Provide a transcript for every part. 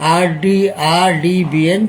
RDBN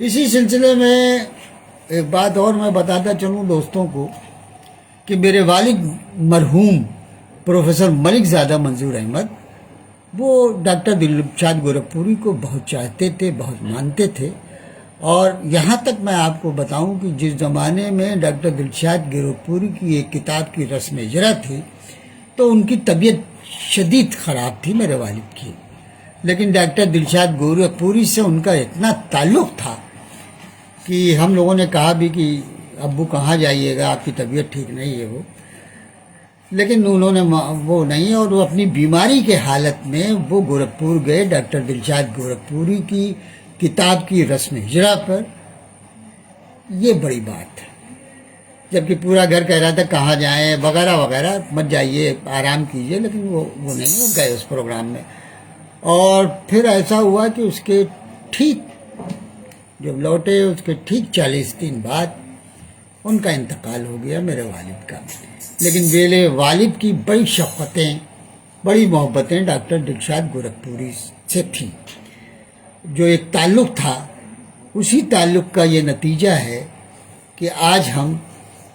اسی سلسلے میں ایک بات اور میں بتاتا چلوں دوستوں کو کہ میرے والد مرحوم پروفیسر ملک زادہ منظور احمد وہ ڈاکٹر دلشاد گورکھپوری کو بہت چاہتے تھے، بہت مانتے تھے. اور یہاں تک میں آپ کو بتاؤں کہ جس زمانے میں ڈاکٹر دلشاد گورکھپوری کی ایک کتاب کی رسم اجرا تھی تو ان کی طبیعت شدید خراب تھی میرے والد کی، لیکن ڈاکٹر دلشاد گورکھپوری سے ان کا اتنا تعلق تھا کہ ہم لوگوں نے کہا بھی کہ ابو کہاں جائیے گا، آپ کی طبیعت ٹھیک نہیں ہے وہ، لیکن انہوں نے وہ نہیں، اور وہ اپنی بیماری کے حالت میں وہ گورکھپور گئے ڈاکٹر دلشاد گورکھپوری کی کتاب کی رسم اجرا پر. یہ بڑی بات ہے، جبکہ پورا گھر کہہ رہا تھا کہاں جائیں وغیرہ وغیرہ، مت جائیے آرام کیجیے، لیکن وہ نہیں، وہ گئے اس پروگرام میں. اور پھر ایسا ہوا کہ اس کے ٹھیک جب لوٹے اس کے ٹھیک 40 دن بعد ان کا انتقال ہو گیا میرے والد کا. لیکن میرے والد کی بڑی شفقتیں، بڑی محبتیں ڈاکٹر دلشاد گورکھپوری سے تھیں. جو ایک تعلق تھا، اسی تعلق کا یہ نتیجہ ہے کہ آج ہم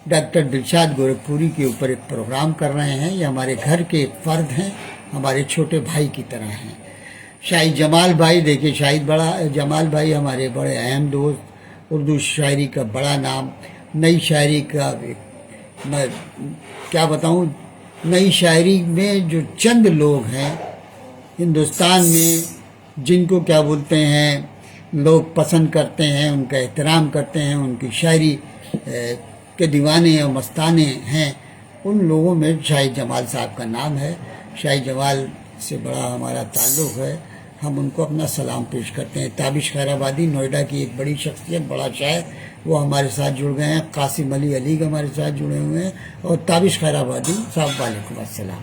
ڈاکٹر دلشاد گورکھپوری کے اوپر ایک پروگرام کر رہے ہیں. یہ ہمارے گھر کے ایک فرد ہیں، ہمارے چھوٹے بھائی کی طرح ہیں. شاہد جمال بھائی، دیکھیے شاہد جمال بھائی ہمارے بڑے اہم دوست، اردو شاعری کا بڑا نام، نئی شاعری کا میں کیا بتاؤں، نئی شاعری میں جو چند لوگ ہیں ہندوستان میں جن کو کیا بولتے ہیں لوگ پسند کرتے ہیں، ان کا احترام کرتے ہیں، ان کی شاعری کے دیوانے اور مستانے ہیں، ان لوگوں میں شاہد جمال صاحب کا نام ہے. شاہد جمال سے بڑا ہمارا تعلق ہے، ہم ان کو اپنا سلام پیش کرتے ہیں. تابش خیر آبادی نوئیڈا کی ایک بڑی شخصیت، بڑا شاعر، وہ ہمارے ساتھ جڑ گئے ہیں. قاسم علی علی ہمارے ساتھ جڑے ہوئے ہیں، اور تابش خیر آبادی صاحب وعلیکم السلام.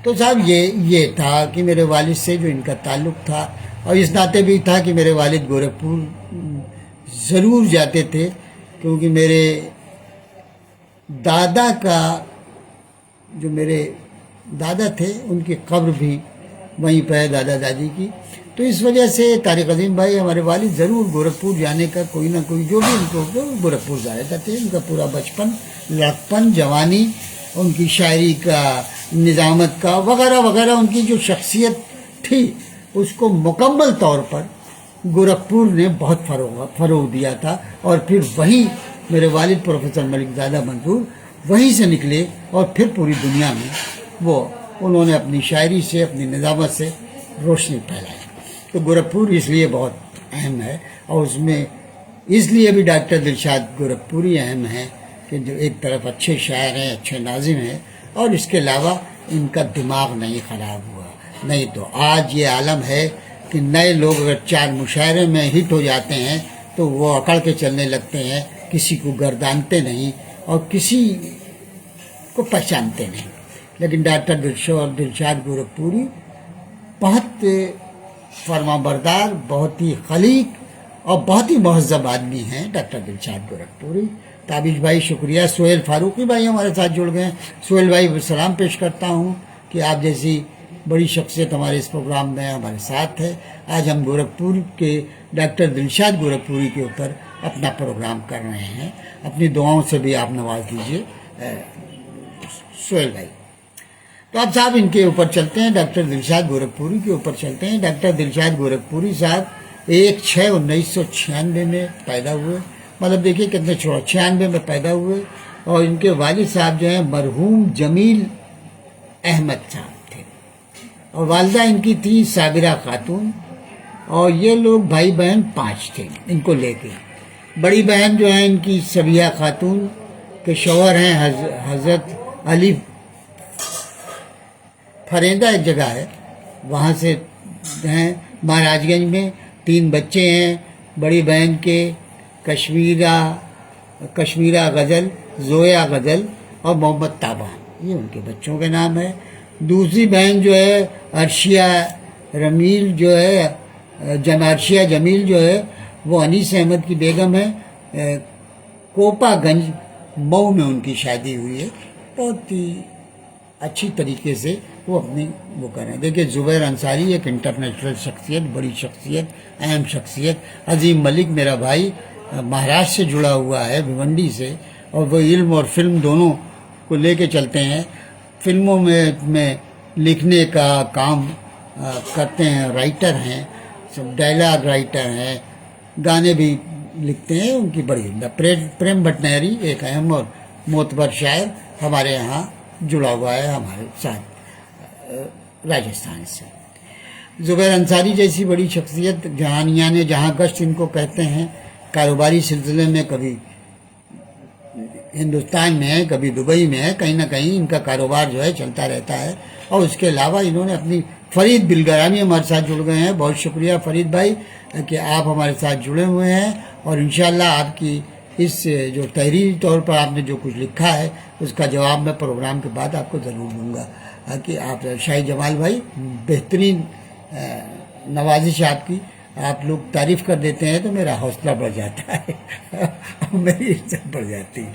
تو صاحب یہ تھا کہ میرے والد سے جو ان کا تعلق تھا، اور اس ناطے بھی تھا کہ میرے والد گورکھپور ضرور جاتے تھے، کیونکہ میرے دادا کا جو میرے دادا تھے ان کی قبر بھی وہیں پہ ہے، دادا دادی کی. تو اس وجہ سے طارق عظیم بھائی ہمارے والد ضرور گورکھپور جانے کا کوئی نہ کوئی جو بھی ان کو گورکھپور جایا کرتے. ان کا پورا بچپن، لڑکپن، جوانی، ان کی شاعری کا، نظامت کا وغیرہ وغیرہ، ان کی جو شخصیت تھی اس کو مکمل طور پر گورکھپور نے بہت فروغ دیا تھا. اور پھر وہیں میرے والد پروفیسر ملک زادہ منظور وہیں سے نکلے، اور پھر پوری دنیا میں انہوں نے اپنی شاعری سے، اپنی نظامت سے روشنی پھیلائی. تو گورکھپور اس لیے بہت اہم ہے، اور اس میں اس لیے بھی ڈاکٹر دلشاد گورکھپوری اہم ہیں کہ جو ایک طرف اچھے شاعر ہیں، اچھے ناظم ہیں، اور اس کے علاوہ ان کا دماغ نہیں خراب ہوا. نہیں تو آج یہ عالم ہے کہ نئے لوگ اگر 4 مشاعرے میں ہٹ ہو جاتے ہیں تو وہ اکڑ کے چلنے لگتے ہیں، کسی کو گردانتے نہیں اور کسی کو پہچانتے نہیں. لیکن ڈاکٹر دلشاد گورکھپوری بہت فرما بردار، بہت ہی خلیق اور بہت ہی مہذب آدمی ہیں ڈاکٹر دلشاد گورکھپوری. تابش بھائی شکریہ. سہیل فاروقی بھائی ہمارے ساتھ جڑ گئے ہیں. سہیل بھائی سلام پیش کرتا ہوں کہ آپ جیسی بڑی شخصیت ہمارے اس پروگرام میں ہمارے ساتھ ہے. آج ہم گورکھپور کے ڈاکٹر دلشاد گورکھپوری کے اوپر اپنا پروگرام کر رہے ہیں. اپنی دعاؤں سے بھی آپ نواز دیجیے سہیل بھائی. تو اب صاحب ان کے اوپر چلتے ہیں، ڈاکٹر دلشاد گورکھپوری کے اوپر چلتے ہیں. ڈاکٹر دلشاد گورکھپوری صاحب 1/6/1996 میں پیدا ہوئے. مطلب دیکھیے کتنے 96 میں پیدا ہوئے. اور ان کے والد صاحب جو ہیں مرحوم جمیل احمد صاحب تھے، اور والدہ ان کی تھی صابرہ خاتون. اور یہ لوگ بھائی بہن 5 تھے ان کو لے کے. بڑی بہن جو ہیں ان کی صبیہ خاتون کے شوہر ہیں حضرت علی فریندہ ایک جگہ ہے، وہاں سے ہیں مہاراج گنج میں. 3 بچے ہیں بڑی بہن کے، کشمیرہ غزل، زویا غزل اور محمد تابہ، یہ ان کے بچوں کے نام ہے. دوسری بہن جو ہے عرشیہ جمیل جو ہے وہ انیس احمد کی بیگم ہے. کوپا گنج مئو میں ان کی شادی ہوئی ہے. بہت ہی اچھی طریقے سے وہ اپنی وہ کریں. دیکھیے زبیر انصاری ایک انٹرنیشنل شخصیت، بڑی شخصیت، اہم شخصیت. عظیم ملک میرا بھائی مہاراشٹر سے جڑا ہوا ہے، بھیونڈی سے، اور وہ علم اور فلم دونوں کو لے کے چلتے ہیں. فلموں میں لکھنے کا کام کرتے ہیں، رائٹر ہیں، ڈائلاگ رائٹر ہیں، گانے بھی لکھتے ہیں. ان کی بڑی پریم بھٹنیری ایک اہم اور معتبر شاعر ہمارے یہاں جڑا ہوا ہے ہمارے ساتھ راجستھان سے. زبیر انصاری جیسی بڑی شخصیت، جہانیان جہاں گشت ان کو کہتے ہیں. کاروباری سلسلے میں کبھی ہندوستان میں ہے، کبھی دبئی میں ہے، کہیں نہ کہیں ان کا کاروبار جو ہے چلتا رہتا ہے. اور اس کے علاوہ انہوں نے اپنی فرید بلگرامی ہمارے ساتھ جڑ گئے ہیں. بہت شکریہ فرید بھائی کہ آپ ہمارے ساتھ جڑے ہوئے ہیں، اور انشاءاللہ آپ کی اس جو تحریری طور پر آپ نے جو کچھ لکھا ہے اس کا جواب میں پروگرام کے بعد آپ کو ضرور دوں گا. کہ آپ شاہی جمال بھائی، بہترین نوازش آپ کی، آپ لوگ تعریف کر دیتے ہیں تو میرا حوصلہ بڑھ جاتا ہے اور میری عزت بڑھ جاتی ہے.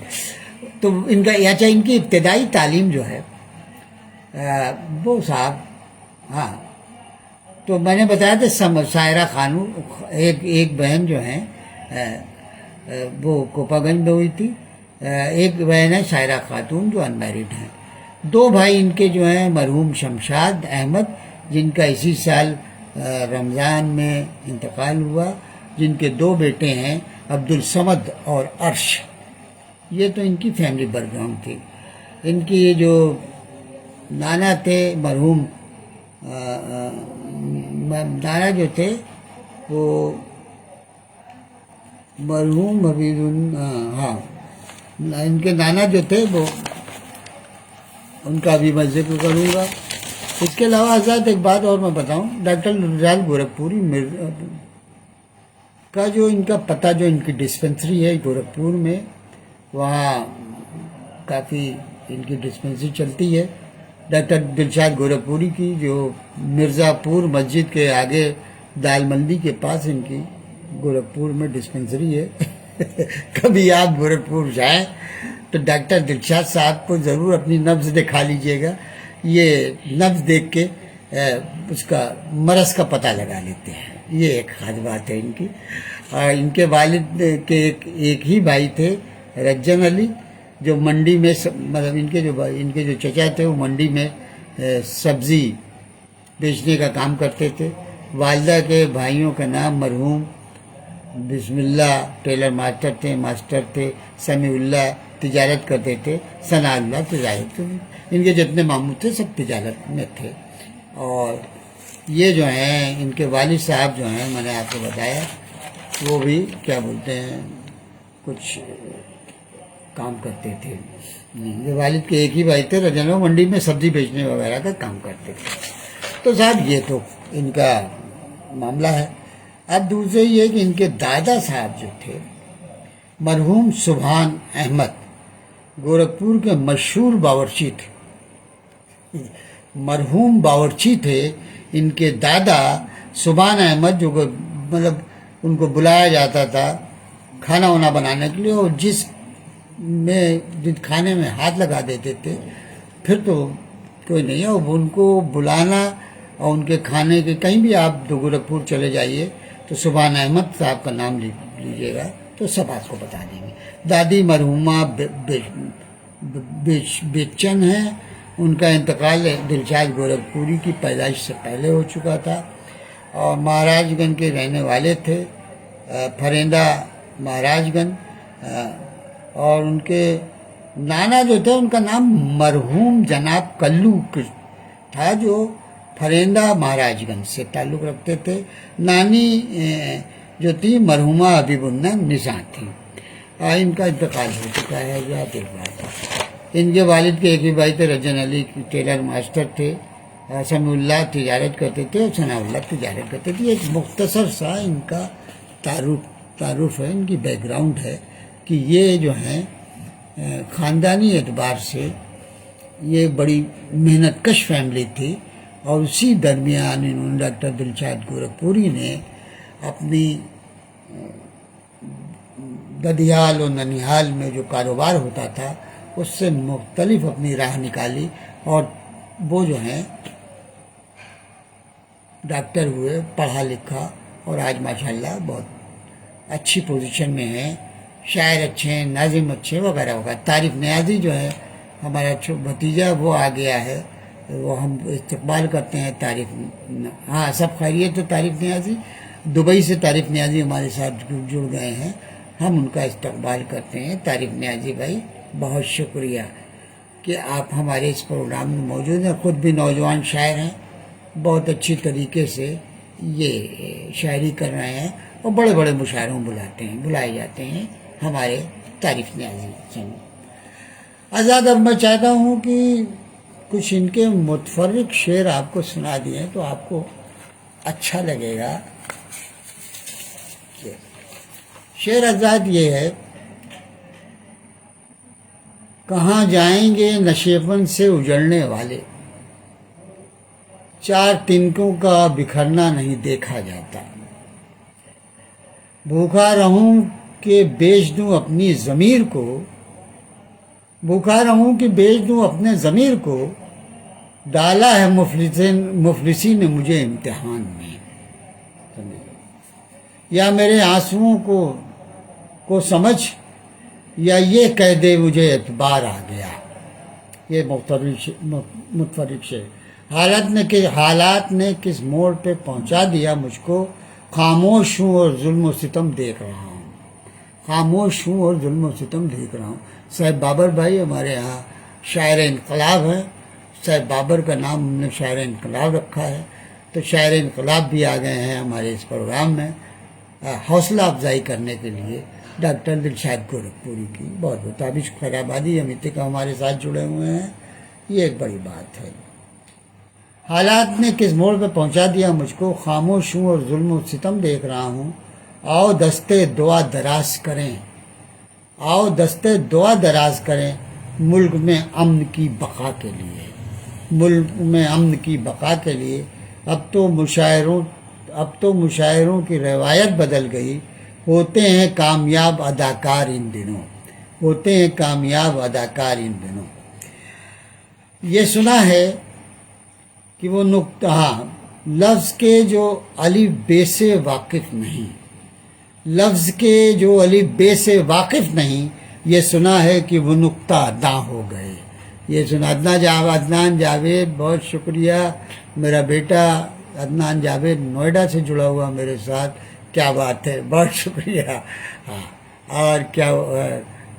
تو ان کا اچھا، ان کی ابتدائی تعلیم جو ہے وہ صاحب، ہاں تو میں نے بتایا تھا سائرہ خانم، ایک بہن جو ہیں وہ کوپا گنج میں ہوئی تھی. ایک بہن ہے شائرہ خاتون جو انمیرڈ ہیں. دو بھائی ان کے جو ہیں مرحوم شمشاد احمد، جن کا اسی سال رمضان میں انتقال ہوا. جن کے دو بیٹے ہیں عبدالصمد اور عرش. یہ تو ان کی فیملی بیک گراؤنڈ تھی. ان کی جو نانا تھے مرحوم، نانا جو تھے وہ مرحوم حبیب، ہاں ان کے نانا جو تھے وہ، ان کا بھی میں ذکر کروں گا. اس کے علاوہ حضرات ایک بات اور میں بتاؤں، ڈاکٹر نورجہاں گورکھپوری کا جو ان کا پتہ، جو ان کی ڈسپنسری ہے گورکھپور میں، وہاں کافی ان کی ڈسپنسری چلتی ہے. ڈاکٹر دلشاد گورکھپوری کی جو مرزا پور مسجد کے آگے دال مندی کے پاس ان کی گورکھپور میں ڈسپنسری ہے. کبھی آپ گورکھپور جائیں تو ڈاکٹر دلشاد صاحب کو ضرور اپنی نبض دکھا لیجئے گا. یہ نبض دیکھ کے اس کا مرض کا پتہ لگا لیتے ہیں. یہ ایک خاص بات ہے ان کی. اور ان کے والد کے ایک ہی بھائی تھے، رجن علی، جو منڈی میں مطلب ان کے جو چچا تھے وہ منڈی میں سبزی بیچنے کا کام کرتے تھے. والدہ کے بھائیوں کا نام مرحوم بسم اللہ ٹیلر ماسٹر تھے، سمیع اللہ تجارت کرتے تھے، ثناء اللہ تجارت. ان کے جتنے ماموں تھے سب تجارت میں تھے. اور یہ جو ہیں ان کے والد صاحب جو ہیں، میں نے آپ کو بتایا، وہ بھی کیا بولتے ہیں کچھ کام کرتے تھے. یہ والد کے ایک ہی بھائی تھے، رجنو منڈی میں سبزی بیچنے وغیرہ کا کام کرتے تھے. تو صاحب یہ تو ان کا معاملہ ہے. اب دوسرے یہ کہ ان کے دادا صاحب جو تھے مرحوم سبحان احمد، گورکھپور کے مشہور باورچی تھے، مرحوم باورچی تھے. ان کے دادا سبحان احمد، جو مطلب ان کو بلایا جاتا تھا کھانا وانا بنانے کے لیے، اور جس کھانے میں ہاتھ لگا دیتے تھے پھر تو کوئی نہیں ہے. اور ان کو بلانا اور ان کے کھانے کے، کہیں بھی آپ گورکھپور چلے جائیے تو سبحان احمد صاحب کا نام لیجیے گا تو سب آپ کو بتا دیں گے. دادی مرحومہ بیچن ہیں. ان کا انتقال دلشاد گورکھپوری کی پیدائش سے پہلے ہو چکا تھا، اور مہاراج گنج کے رہنے والے تھے، پھریندہ مہاراج گنج. اور ان کے نانا جو تھے ان کا نام مرحوم جناب کلو تھا، جو پھریندہ مہاراج گنج سے تعلق رکھتے تھے. نانی جو تھی مرحومہ حبیب اللہ نساء تھی. ان کا انتقال ہو چکا ہے. یاد ایک بات، ان کے والد کے ایک ہی بھائی تھے، رجن علی ٹیلر ماسٹر تھے، سمیع اللہ تجارت کرتے تھے، اور ثناء اللہ تجارت کرتے تھے. ایک مختصر سا ان کا تعارف ہے، ان کی بیک گراؤنڈ ہے کہ یہ جو ہیں خاندانی اعتبار سے یہ بڑی محنت کش فیملی تھی. اور اسی درمیان انہوں نے ڈاکٹر دلشاد گورکھپوری نے اپنی ددیال اور ننیہال میں جو کاروبار ہوتا تھا اس سے مختلف اپنی راہ نکالی، اور وہ جو ہیں ڈاکٹر ہوئے، پڑھا لکھا، اور آج ماشاءاللہ بہت اچھی پوزیشن میں ہیں، شاعر اچھے ہیں، ناظم اچھے وغیرہ وغیرہ۔ طارق نیازی جو ہے ہمارا بھتیجا، وہ آ گیا ہے، وہ ہم استقبال کرتے ہیں طارق۔ ہاں سب خیریت ہے۔ طارق نیازی دبئی سے، طارق نیازی ہمارے ساتھ جڑ گئے ہیں، ہم ان کا استقبال کرتے ہیں۔ طارق نیازی بھائی بہت شکریہ کہ آپ ہمارے اس پروگرام میں موجود ہیں، خود بھی نوجوان شاعر ہیں، بہت اچھی طریقے سے یہ شاعری کر رہے ہیں، اور بڑے بڑے مشاعروں بلائے جاتے ہیں ہمارے طارق نیازی سے۔ آزاد، اب میں چاہتا ہوں کہ کچھ ان کے متفرق شعر آپ کو سنا دیے تو آپ کو اچھا لگے گا۔ شعر آزاد یہ ہے: کہاں جائیں گے نشیپن سے اجڑنے والے، چار تنکوں کا بکھرنا نہیں دیکھا جاتا، بھوکا رہوں کہ بیچ دوں اپنی ضمیر کو، بھوکا رہوں کہ بیچ دوں اپنے ضمیر کو، ڈالا ہے مفلسی نے مجھے امتحان میں، یا میرے آنسوؤں کو سمجھ، یا یہ کہہ دے مجھے اعتبار آ گیا۔ یہ متفرق شعر۔ حالات نے کس موڑ پہ پہنچا دیا مجھ کو، خاموش ہوں اور ظلم و ستم دیکھ رہا ہوں، خاموش ہوں اور ظلم و ستم دیکھ رہا ہوں۔ صاحب بابر بھائی ہمارے یہاں شاعر انقلاب ہیں، صاحب بابر کا نام ہم نے شاعر انقلاب رکھا ہے، تو شاعر انقلاب بھی آ گئے ہیں ہمارے اس پروگرام میں حوصلہ افزائی کرنے کے لیے۔ ڈاکٹر دلشاد گورکھپوری کی بہت بہت تابش خیرآبادی امیتکا ہمارے ساتھ جڑے ہوئے ہیں، یہ ایک بڑی بات ہے۔ حالات نے کس موڑ پہ پہنچا دیا مجھ کو، خاموش ہوں اور ظلم و ستم دیکھ رہا ہوں، آؤ دستے دعا دراز کریں، آؤ دستے دعا دراز کریں، ملک میں امن کی بقا کے لیے، ملک میں امن کی بقا کے لیے۔ اب تو مشاعروں کی روایت بدل گئی، ہوتے ہیں کامیاب اداکار ان دنوں، ہوتے ہیں کامیاب اداکار ان دنوں۔ یہ سنا ہے کہ وہ نقطہ لفظ کے جو الف بے سے واقف نہیں، لفظ کے جو الف بے سے واقف نہیں، یہ سنا ہے کہ وہ نقطہ داں ہو گئے۔ یہ سنا عدنان جاوید، بہت شکریہ میرا بیٹا عدنان جاوید، نوئیڈا سے جڑا ہوا میرے ساتھ، کیا بات ہے، بہت شکریہ۔ ہاں، اور کیا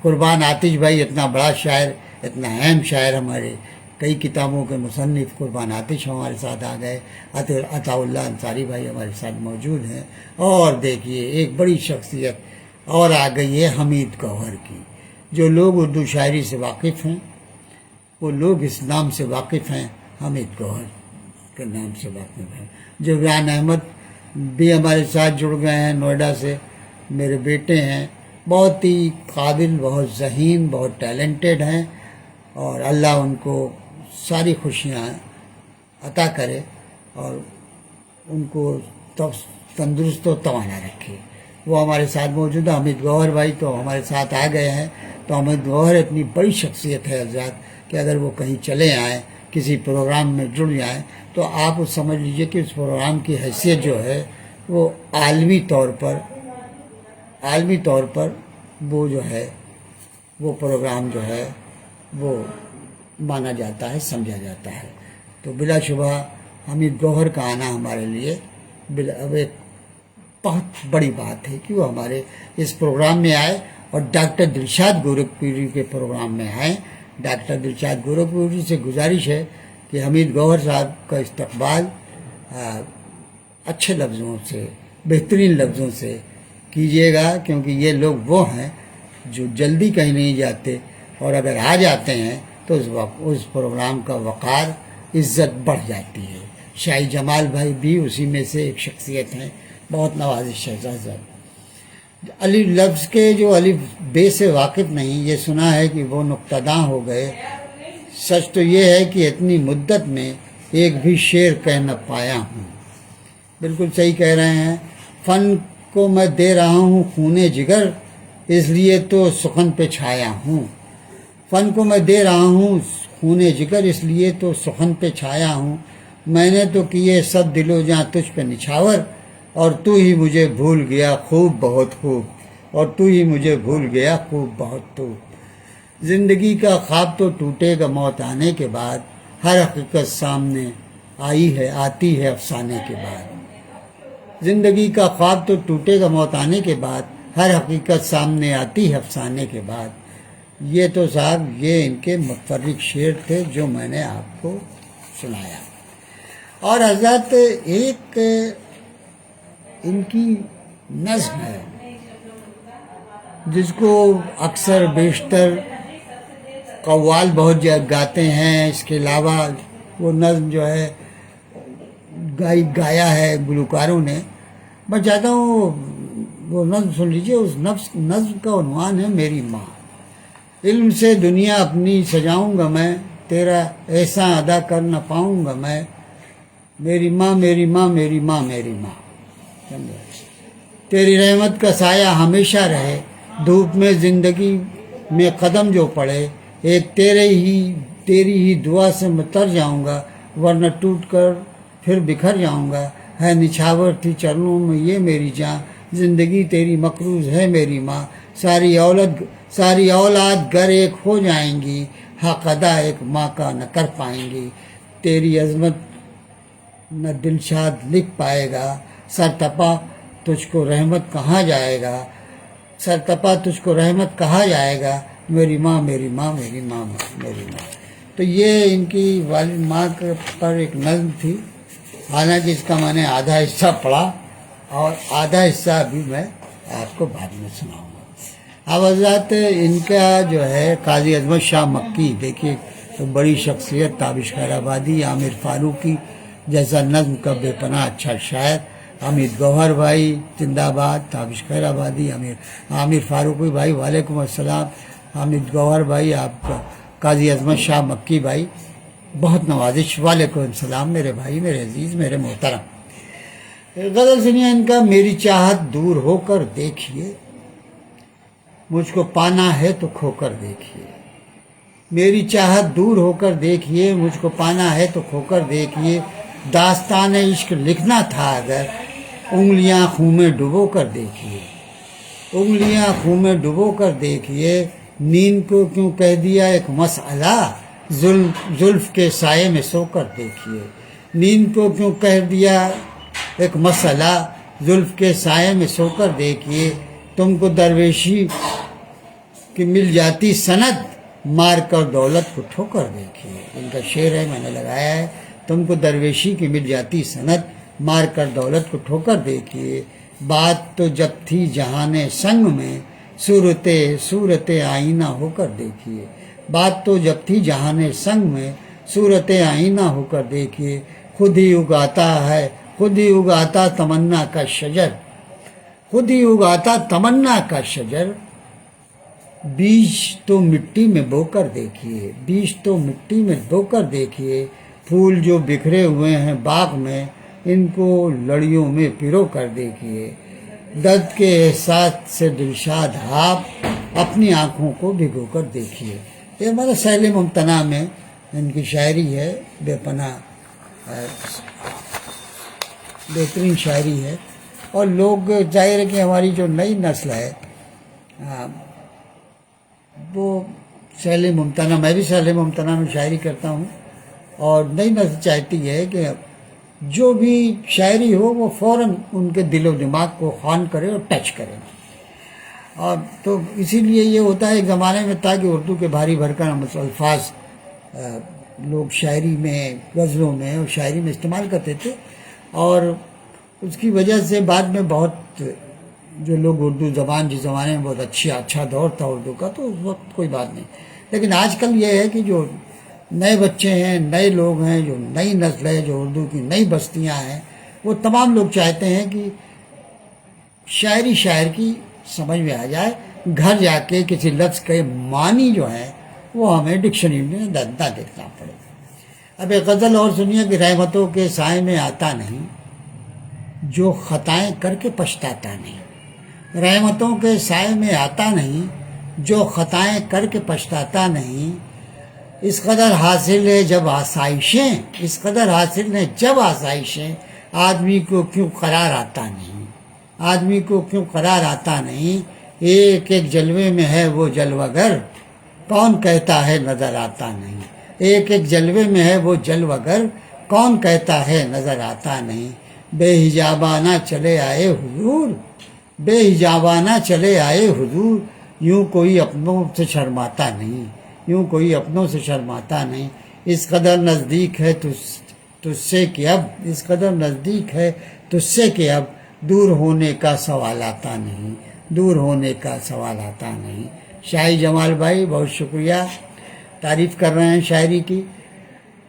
قربان آتش بھائی، اتنا بڑا شاعر، اتنا اہم شاعر، ہمارے کئی کتابوں کے مصنف قربان آتش ہمارے ساتھ آ گئے، عطا اللہ انصاری بھائی ہمارے ساتھ موجود ہیں، اور دیکھیے ایک بڑی شخصیت اور آ گئی ہے حمید گوہر کی۔ جو لوگ اردو شاعری سے واقف ہیں، وہ لوگ اس نام سے واقف ہیں، حمید گوہر کے نام سے واقف ہیں۔ جبران احمد بھی ہمارے ساتھ جڑ گئے ہیں نوئیڈا سے، میرے بیٹے ہیں، بہت ہی قابل، بہت ذہین، بہت ٹیلنٹڈ ہیں، اور اللہ ان کو ساری خوشیاں عطا کرے اور ان کو تندرست و توانا رکھے۔ وہ ہمارے ساتھ موجود ہے۔ حمید گوہر بھائی تو ہمارے ساتھ آ گئے ہیں، تو حمید گوہر اتنی بڑی شخصیت ہے حضرات کہ اگر وہ کہیں چلے آئیں، کسی پروگرام میں جڑ جائیں، تو آپ سمجھ لیجئے کہ اس پروگرام کی حیثیت جو ہے وہ عالمی طور پر وہ جو ہے وہ پروگرام جو ہے وہ مانا جاتا ہے، سمجھا جاتا ہے۔ تو بلا شبہ حمید گوہر کا آنا ہمارے لیے اب ایک بہت بڑی بات ہے کہ وہ ہمارے اس پروگرام میں آئے، اور ڈاکٹر دلشاد گورکھپوری کے پروگرام میں آئیں۔ ڈاکٹر دلشاد گورکھپوری سے گزارش ہے کہ حمید گوہر صاحب کا استقبال اچھے لفظوں سے، بہترین لفظوں سے کیجیے گا، کیونکہ یہ لوگ وہ ہیں جو جلدی کہیں نہیں جاتے، اور اگر آ جاتے ہیں تو اس پروگرام کا وقار، عزت بڑھ جاتی ہے۔ شاہی جمال بھائی بھی اسی میں سے ایک شخصیت ہیں، بہت نوازش ہے صاحب۔ الف لفظ کے جو الف بے سے واقف نہیں، یہ سنا ہے کہ وہ نقطہ داں ہو گئے۔ سچ تو یہ ہے کہ اتنی مدت میں ایک بھی شعر کہہ نہ پایا ہوں۔ بالکل صحیح کہہ رہے ہیں۔ فن کو میں دے رہا ہوں خونے جگر، اس لیے تو سخن پہ چھایا ہوں۔ فن کو میں دے رہا ہوں خون جگر اس لیے تو سخن پہ چھایا ہوں، میں نے تو کیے صد دلو جہاں تجھ پہ نچھاور، اور تو ہی مجھے بھول گیا خوب بہت خوب، اور تو ہی مجھے بھول گیا خوب بہت خوب۔ زندگی کا خواب تو ٹوٹے گا موت آنے کے بعد، ہر حقیقت سامنے آتی ہے افسانے کے بعد۔ زندگی کا خواب تو ٹوٹے گا موت آنے کے بعد، ہر حقیقت سامنے آتی ہے افسانے کے بعد۔ یہ تو صاحب یہ ان کے متفرق شعر تھے جو میں نے آپ کو سنایا۔ اور حضرت ایک ان کی نظم ہے جس کو اکثر بیشتر قوال بہت گاتے ہیں، اس کے علاوہ وہ نظم جو ہے گایا ہے گلوکاروں نے۔ میں چاہتا ہوں وہ نظم سن لیجئے۔ اس نظم کا عنوان ہے میری ماں۔ علم سے دنیا اپنی سجاؤں گا میں، تیرا احسان ادا کر نہ پاؤں گا میں، میری ماں میری ماں میری ماں میری ماں۔ تیری رحمت کا سایہ ہمیشہ رہے، دھوپ میں زندگی میں قدم جو پڑے، ایک تیری ہی دعا سے میں تر جاؤں گا، ورنہ ٹوٹ کر پھر بکھر جاؤں گا، ہے نچھاور تھی چرنوں میں یہ میری جاں، زندگی تیری مقروض ہے میری ماں، ساری اولاد گر ایک ہو جائیں گی، حق ادا ایک ماں کا نہ کر پائیں گی، تیری عظمت نہ دلشاد لکھ پائے گا، سر تپا تجھ کو رحمت کہاں جائے گا، سر تپا تجھ کو رحمت کہا جائے گا، میری ماں میری ماں میری ماں میری ماں۔ تو یہ ان کی والد ماں پر ایک نظم تھی، حالانکہ اس کا میں نے آدھا حصہ پڑھا اور آدھا حصہ ابھی میں آپ کو بعد میں سناؤں گا۔ اب حضرت ان کا جو ہے قاضی عظمت شاہ مکی، دیکھیے بڑی شخصیت، تابش خیر آبادی، عامر فاروقی جیسا نظم کا بے پناہ اچھا شاعر، حمید گوہر بھائی زندہ آباد، تابش خیر آبادی، عامر فاروقی بھائی وعلیکم السلام، حمید گوہر بھائی آپ کا، قاضی عظمت شاہ مکی بھائی بہت نوازش، وعلیکم السلام میرے بھائی میرے عزیز میرے محترم۔ غزل سنیے ان کا، میری چاہت دور ہو کر دیکھیے، مجھ کو پانا ہے تو کھو کر دیکھیے، میری چاہت دور ہو کر دیکھیے، مجھ کو پانا ہے تو کھو کر دیکھیے، داستان عشق لکھنا تھا اگر، انگلیاں خون میں ڈبو کر دیکھیے، انگلیاں خون میں ڈبو کر دیکھیے، نیند کو کیوں کہہ دیا ایک مسئلہ، زلف کے سائے میں سو کر دیکھیے، نیند کو کیوں کہہ دیا ایک مسئلہ، زلف کے سائے میں سو کر دیکھیے، تم کو درویشی کی مل جاتی سند، مار کر دولت کو ٹھوکر دیکھیے۔ ان کا شعر ہے میں نے لگایا ہے، تم کو درویشی کی مل جاتی سند، مار کر دولت کو ٹھوکر دیکھیے، بات تو جب تھی جہان سنگ میں، صورت آئینہ ہو کر دیکھیے، بات تو جب تھی جہان سنگ میں، صورت آئینہ ہو کر دیکھیے، خود ہی اگاتا تمنا کا شجر، خود ہی اگاتا تمنا کا شجر، بیج تو مٹی میں بو کر دیکھیے، بیج تو مٹی میں بو کر دیکھیے، پھول جو بکھرے ہوئے ہیں باغ میں، ان کو لڑیوں میں پرو کر دیکھیے، درد کے احساس سے دلشاد آپ اپنی آنکھوں کو بھگو کر دیکھیے۔ یہ ہمارا سیل ممتنع میں ان کی شاعری ہے، بے پناہ بہترین شاعری ہے، اور لوگ ظاہر ہے کہ ہماری جو نئی نسل ہے وہ سیل ممتنع، میں بھی سیل ممتنع میں شاعری کرتا ہوں، اور نئی نسل چاہتی ہے کہ جو بھی شاعری ہو وہ فوراً ان کے دل و دماغ کو خوان کرے اور ٹچ کرے، اور تو اسی لیے یہ ہوتا ہے ایک زمانے میں تھا کہ اردو کے بھاری بھرکن الفاظ لوگ شاعری میں، غزلوں میں اور شاعری میں استعمال کرتے تھے، اور اس کی وجہ سے بعد میں بہت جو لوگ اردو زبان، جس زمانے میں بہت اچھا دور تھا اردو کا، تو اس وقت کوئی بات نہیں، لیکن آج کل یہ ہے کہ جو نئے بچے ہیں، نئے لوگ ہیں، جو نئی نسل ہے، جو اردو کی نئی بستیاں ہیں، وہ تمام لوگ چاہتے ہیں کہ شاعری شاعر کی سمجھ میں آ جائے، گھر جا کے کسی لفظ کے معنی جو ہے وہ ہمیں ڈکشنری میں نہ دیکھنا پڑے۔ اب ایک غزل اور سنیے کہ رحمتوں کے سائے میں آتا نہیں جو خطائیں کر کے پچھتاتا نہیں، رحمتوں کے سائے میں آتا نہیں جو خطائیں کر کے پچھتاتا نہیں، اس قدر حاصل ہے جب آسائشیں، اس قدر حاصل ہے جب آسائشیں، آدمی کو کیوں قرار آتا نہیں، آدمی کو کیوں قرار آتا نہیں، ایک ایک جلوے میں ہے وہ جلوہ گر، کون کہتا ہے نظر آتا نہیں، ایک ایک جلوے میں ہے وہ جلوہ گر، کون کہتا ہے نظر آتا نہیں، بے حجابانہ چلے آئے حضور، بے حجابانہ چلے آئے حضور، یوں کوئی اپنوں سے شرماتا نہیں، یوں کوئی اپنوں سے شرماتا نہیں، اس قدر نزدیک ہے تجھ سے کہ اب، اس قدر نزدیک ہے تجھ سے کہ اب دور ہونے کا سوال آتا نہیں، دور ہونے کا سوال آتا نہیں۔ شاہی جمال بھائی بہت شکریہ، تعریف کر رہے ہیں شاعری کی۔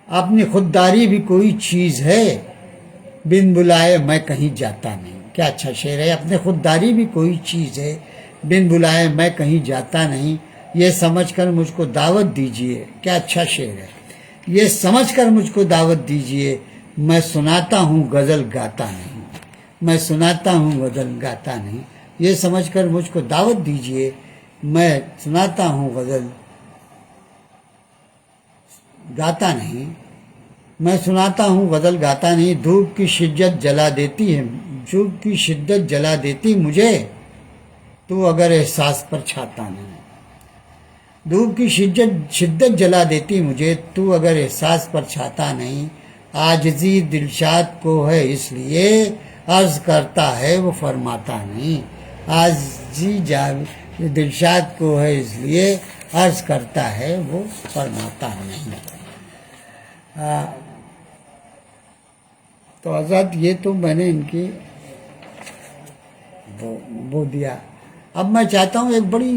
اپنی خودداری بھی کوئی چیز ہے، بن بلائے میں کہیں جاتا نہیں، کیا اچھا شعر ہے۔ اپنے خودداری بھی کوئی چیز ہے، بن بلائے میں کہیں جاتا نہیں، یہ سمجھ کر مجھ کو دعوت دیجئے، کیا اچھا شعر ہے۔ یہ سمجھ کر مجھ کو دعوت دیجئے، میں سناتا ہوں غزل گاتا نہیں، میں سناتا ہوں غزل گاتا نہیں، یہ سمجھ کر مجھ کو دعوت دیجئے، میں سناتا ہوں غزل گاتا نہیں، میں سناتا ہوں غزل گاتا نہیں، دھوپ کی شدت جلا دیتی ہے، دھوپ کی شدت جلا دیتی مجھے، تو اگر احساس پر چھاتا نہیں، دھوپ کی شدت جلا دیتی مجھے، تو اگر احساس پر چھاتا نہیں، عاجزی دلشاد کو ہے اس لیے عرض کرتا ہے وہ فرماتا نہیں، عاجزی دلشاد کو ہے اس لیے عرض کرتا ہے وہ فرماتا نہیں۔ تو حضرت یہ تو میں نے ان کی وہ دیا۔ اب میں چاہتا ہوں، ایک بڑی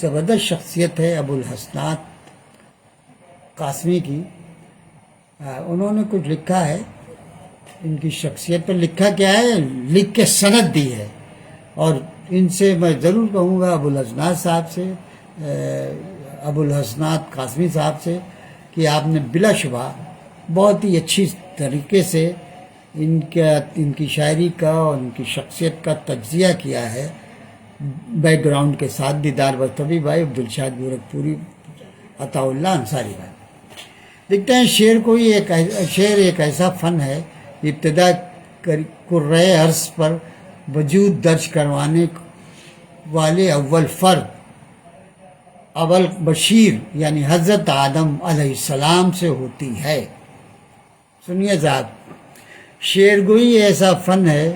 زبردست شخصیت ہے ابو الحسنات قاسمی کی، انہوں نے کچھ لکھا ہے ان کی شخصیت پر۔ لکھا کیا ہے، لکھ کے سند دی ہے، اور ان سے میں ضرور کہوں گا ابو الحسنات صاحب سے، ابو الحسنات قاسمی صاحب سے، کہ آپ نے بلا شبہ بہت ہی اچھی طریقے سے ان کی شاعری کا اور ان کی شخصیت کا تجزیہ کیا ہے، بیک گراؤنڈ کے ساتھ۔ دیدار بستوی بھائی، عبدالشاد گورکھپوری، عطا اللہ انصاری بھائی لکھتے ہیں، شعر ایک ایسا فن ہے، ابتدا کرۂ عرض پر وجود درج کروانے والے اول فرد اول بشیر یعنی حضرت آدم علیہ السلام سے ہوتی ہے۔ سنیے صاحب، شعر گوئی ایسا فن ہے،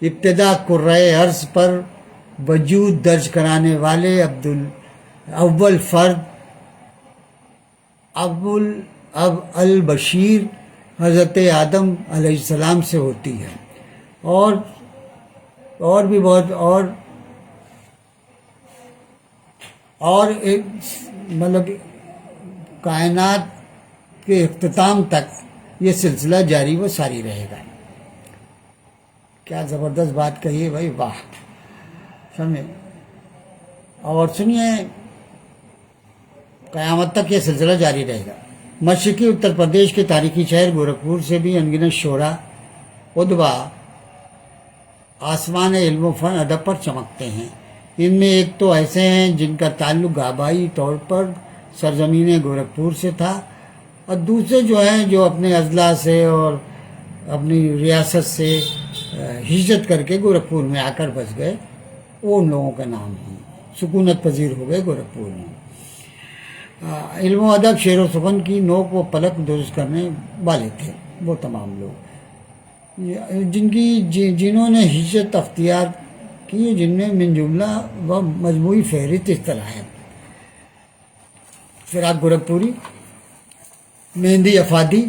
ابتدا کرۂ عرض پر وجود درج کرانے والے اول فرد البشیر حضرت آدم علیہ السلام سے ہوتی ہے، اور بھی بہت اور مطلب کائنات کے اختتام تک یہ سلسلہ جاری و ساری رہے گا۔ کیا زبردست بات کہی ہے بھائی، واہ، سمجھے۔ اور سنیے، قیامت تک یہ سلسلہ جاری رہے گا۔ مشرقی اتر پردیش کے تاریخی شہر گورکھپور سے بھی انگنت شعراء ادبا آسمان علم و فن ادب پر چمکتے ہیں۔ ان میں ایک تو ایسے ہیں جن کا تعلق آبائی طور پر سرزمین گورکھپور سے تھا، اور دوسرے جو ہیں جو اپنے اضلاع سے اور اپنی ریاست سے ہجرت کر کے گورکھپور میں آ کر بس گئے، وہ ان لوگوں کا نام ہے، سکونت پذیر ہو گئے گورکھپور میں۔ علم و ادب، شعر و سخن کی نوک و پلک درست کرنے والے تھے وہ تمام لوگ، جنہوں نے ہجرت اختیار کی، جن میں من جملہ و مجموعی فہرست اس طرح ہے: فراق گورکھپوری، مہندی افادی،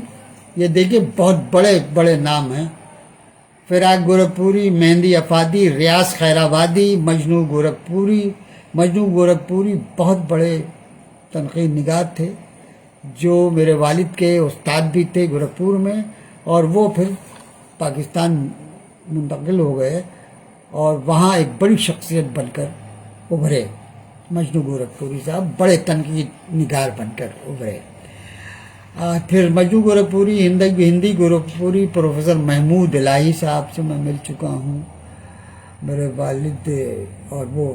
یہ دیکھیے بہت بڑے بڑے نام ہیں، فراق گورکھپوری، مہندی افادی، ریاض خیرآبادی، مجنو گورکھپوری بہت بڑے تنقید نگار تھے، جو میرے والد کے استاد بھی تھے گورکھپور میں، اور وہ پھر پاکستان منتقل ہو گئے اور وہاں ایک بڑی شخصیت بن کر ابھرے۔ مجنو گورکھپوری صاحب بڑے تنقید نگار بن کر ابھرے۔ پھر مجنو گورکھپوری، ہندی گورکھپوری، پروفیسر محمود الہی صاحب سے میں مل چکا ہوں، میرے والد، اور وہ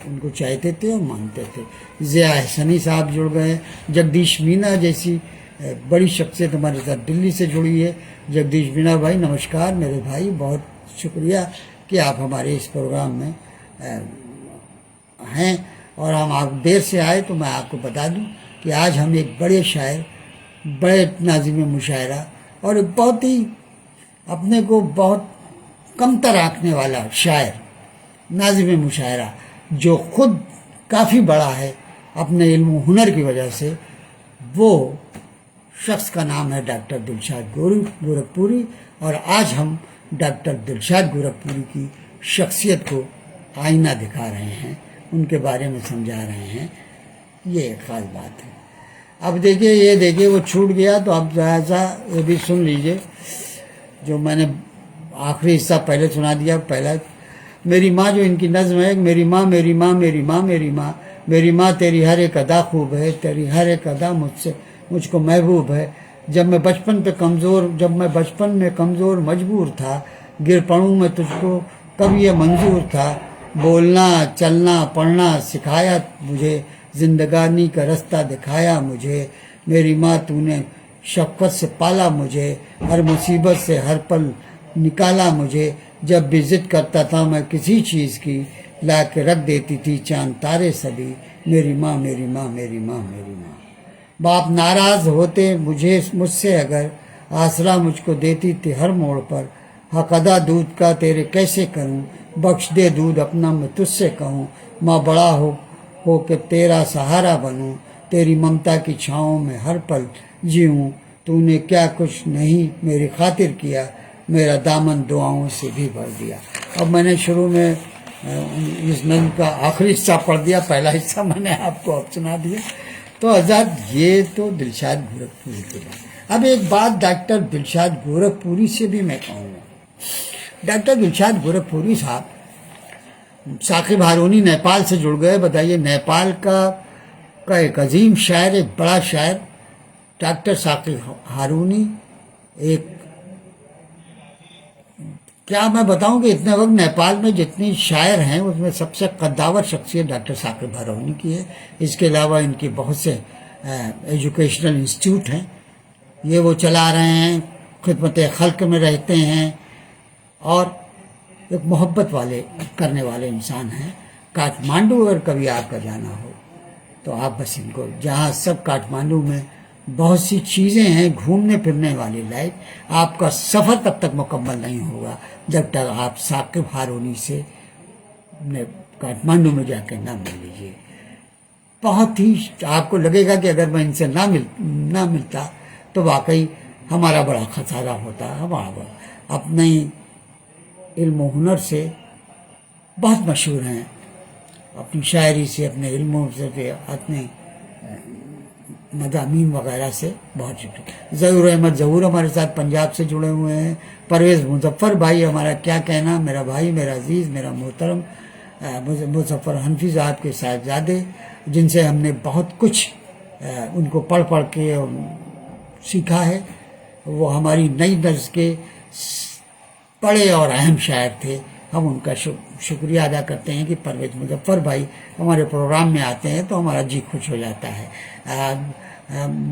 ان کو چاہتے تھے اور مانتے تھے. ضیاء احسانی صاحب جڑ گئے. جگدیش مینا جیسی بڑی شخصیت ہمارے ساتھ دلی سے جڑی ہے. جگدیش مینا بھائی نمسکار میرے بھائی، بہت شکریہ کہ آپ ہمارے اس پروگرام میں ہیں. اور ہم آپ دیر سے آئے تو میں آپ کو بتا دوں کہ آج ہم ایک بڑے شاعر، بڑے ناظم مشاعرہ اور ایک بہت ہی اپنے کو بہت کمتر آنکنے والا شاعر، ناظم مشاعرہ، جو خود کافی بڑا ہے اپنے علم و ہنر کی وجہ سے، وہ شخص کا نام ہے ڈاکٹر دلشاد گورکھپوری. اور آج ہم ڈاکٹر دلشاد گورکھپوری کی شخصیت کو آئینہ دکھا رہے ہیں، ان کے بارے میں سمجھا رہے ہیں. یہ ایک خاص بات ہے. اب دیکھیے، یہ دیکھیے وہ چھوٹ گیا تو اب ذرا سا یہ بھی سن لیجئے جو میں نے آخری حصہ پہلے سنا دیا. پہلا میری ماں، جو ان کی نظم ہے، میری ماں میری ماں میری ماں میری ماں، میری ماں تیری ہر ایک ادا خوب ہے، تیری ہر ایک ادا مجھ کو محبوب ہے. جب میں بچپن میں کمزور مجبور تھا، گر پڑوں میں تجھ کو کب یہ منظور تھا. بولنا چلنا پڑھنا سکھایا مجھے، زندگانی کا رستہ دکھایا مجھے. میری ماں تو نے شفقت سے پالا مجھے، ہر مصیبت سے ہر پل نکالا مجھے. جب بھی ضد کرتا تھا میں کسی چیز کی، لا کے رکھ دیتی تھی چاند تارے سبھی. میری ماں میری ماں میری ماں میری ماں. باپ ناراض ہوتے مجھ سے اگر، آسرا مجھ کو دیتی تھی ہر موڑ پر. حق ادا دودھ کا تیرے کیسے کروں، بخش دے دودھ اپنا میں تجھ سے کہوں. ماں بڑا ہو کہ تیرا سہارا بنوں، تیری ممتا کی چھاؤں میں ہر پل جیوں. تو نے کیا کچھ نہیں میری خاطر کیا، میرا دامن دعاؤں سے بھی بھر دیا. اب میں نے شروع میں اس نظم کا آخری حصہ پڑھ دیا، پہلا حصہ میں نے آپ کو اب سنا دیا. تو آزاد، یہ تو دلشاد گورکھپوری کے بات. اب ایک بات ڈاکٹر دلشاد گورکھپوری سے بھی میں کہوں گا. ڈاکٹر دلشاد گورکھپوری صاحب ثاقب ہارونی نیپال سے جڑ گئے. بتائیے، نیپال کا ایک عظیم شاعر، ایک بڑا شاعر ڈاکٹر ثاقب ہارونی. ایک کیا میں بتاؤں کہ اتنے وقت نیپال میں جتنی شاعر ہیں اس میں سب سے قداور شخصیت ڈاکٹر ثاقب ہارونی کی ہے. اس کے علاوہ ان کی بہت سے ایجوکیشنل انسٹیٹیوٹ ہیں، یہ وہ چلا رہے ہیں، خدمت خلق میں رہتے ہیں اور ایک محبت کرنے والے انسان ہیں. کاٹمانڈو اگر کبھی آپ کا جانا ہو تو آپ بس ان کو، جہاں سب کاٹمانڈو میں بہت سی چیزیں ہیں گھومنے پھرنے والی لائق، آپ کا سفر تب تک مکمل نہیں ہوگا جب تک آپ ثاقب ہارونی سے کاٹمانڈو میں جا کے نہ مل لیجیے. بہت ہی آپ کو لگے گا کہ اگر میں ان سے نہ ملتا تو واقعی ہمارا بڑا خسارہ ہوتا. ہمارا اپنے علم و ہنر سے بہت مشہور ہیں، اپنی شاعری سے، اپنے علموں سے، اپنے مضامین وغیرہ سے بہت شکریہ. ظہور احمد ظہور ہمارے ساتھ پنجاب سے جڑے ہوئے ہیں. پرویز مظفر بھائی، ہمارا کیا کہنا، میرا بھائی، میرا عزیز، میرا محترم مظفر حنفی صاحب کے صاحبزادے، جن سے ہم نے بہت کچھ ان کو پڑھ کے سیکھا ہے. وہ ہماری نئی نسل کے بڑے اور اہم شاعر تھے. ہم ان کا شکریہ ادا کرتے ہیں کہ پرویز مظفر بھائی ہمارے پروگرام میں آتے ہیں تو ہمارا جی خوش ہو جاتا ہے.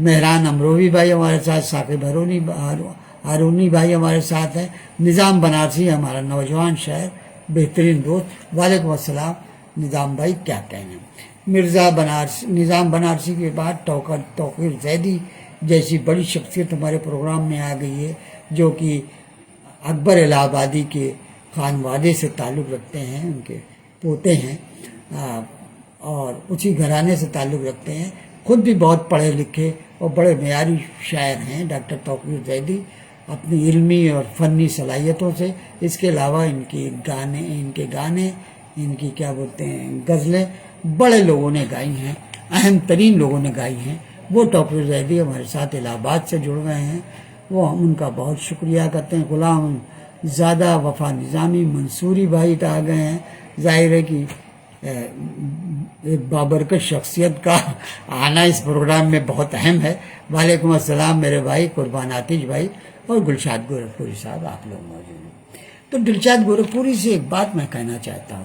مہران امروی بھائی ہمارے ساتھ، ثاقب ہارونی بھائی ہمارے ساتھ ہیں. نظام بنارسی ہمارا نوجوان شاعر، بہترین دوست. وعلیکم السلام نظام بھائی، کیا کہنا. نظام بنارسی کے بعد توقیر زیدی جیسی بڑی شخصیت ہمارے پروگرام میں آ گئی ہے، جو کہ اکبر الہ آبادی کے خانوادے سے تعلق رکھتے ہیں، ان کے پوتے ہیں اور اسی گھرانے سے تعلق رکھتے ہیں. خود بھی بہت پڑھے لکھے اور بڑے معیاری شاعر ہیں ڈاکٹر توقیر زیدی، اپنی علمی اور فنی صلاحیتوں سے. اس کے علاوہ ان کے گانے ان کی کیا بولتے ہیں غزلیں بڑے لوگوں نے گائی ہیں، اہم ترین لوگوں نے گائی ہیں. وہ توقیر زیدی ہمارے ساتھ الہ آباد سے جڑ گئے ہیں، وہ ہم ان کا بہت شکریہ کرتے ہیں. غلام زادہ، وفا نظامی، منصوری بھائی آ گئے ہیں. ظاہر ہے کہ ایک بابرکت شخصیت کا آنا اس پروگرام میں بہت اہم ہے. وعلیکم السلام میرے بھائی قربان آتش بھائی اور دلشاد گورکھپوری صاحب، آپ لوگ موجود ہیں. تو دلشاد گورکھپوری سے ایک بات میں کہنا چاہتا ہوں.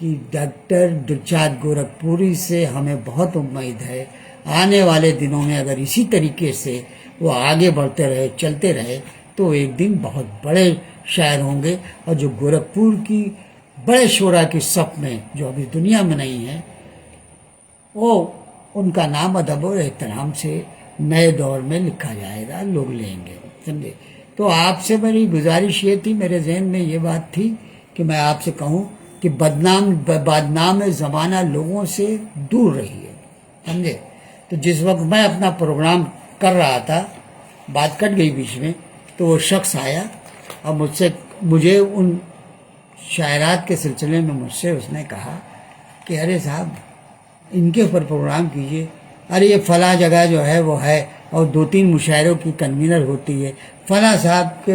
کہ ڈاکٹر دلشاد گورکھپوری سے ہمیں بہت امید ہے. آنے والے دنوں میں اگر اسی طریقے سے وہ آگے بڑھتے رہے، چلتے رہے، تو ایک دن بہت بڑے شاعر ہوں گے. اور جو گورکھپور کی بڑے شعراء کی صف میں جو ابھی دنیا میں نہیں ہے، وہ ان کا نام ادب اور احترام سے نئے دور میں لکھا جائے گا، لوگ لیں گے. سمجھے؟ تو آپ سے میری گزارش یہ تھی، میرے ذہن میں یہ بات تھی کہ میں آپ سے کہوں کہ بدنام زمانہ لوگوں سے دور رہیے. سمجھے؟ تو جس وقت میں اپنا پروگرام کر رہا تھا، بات کٹ گئی بیچ میں، تو وہ شخص آیا اور مجھے ان شاعرات کے سلسلے میں مجھ سے اس نے کہا کہ ارے صاحب ان کے اوپر پروگرام کیجئے. ارے یہ فلاں جگہ جو ہے وہ ہے اور 2-3 مشاعروں کی کنوینر ہوتی ہے، فلاں صاحب کے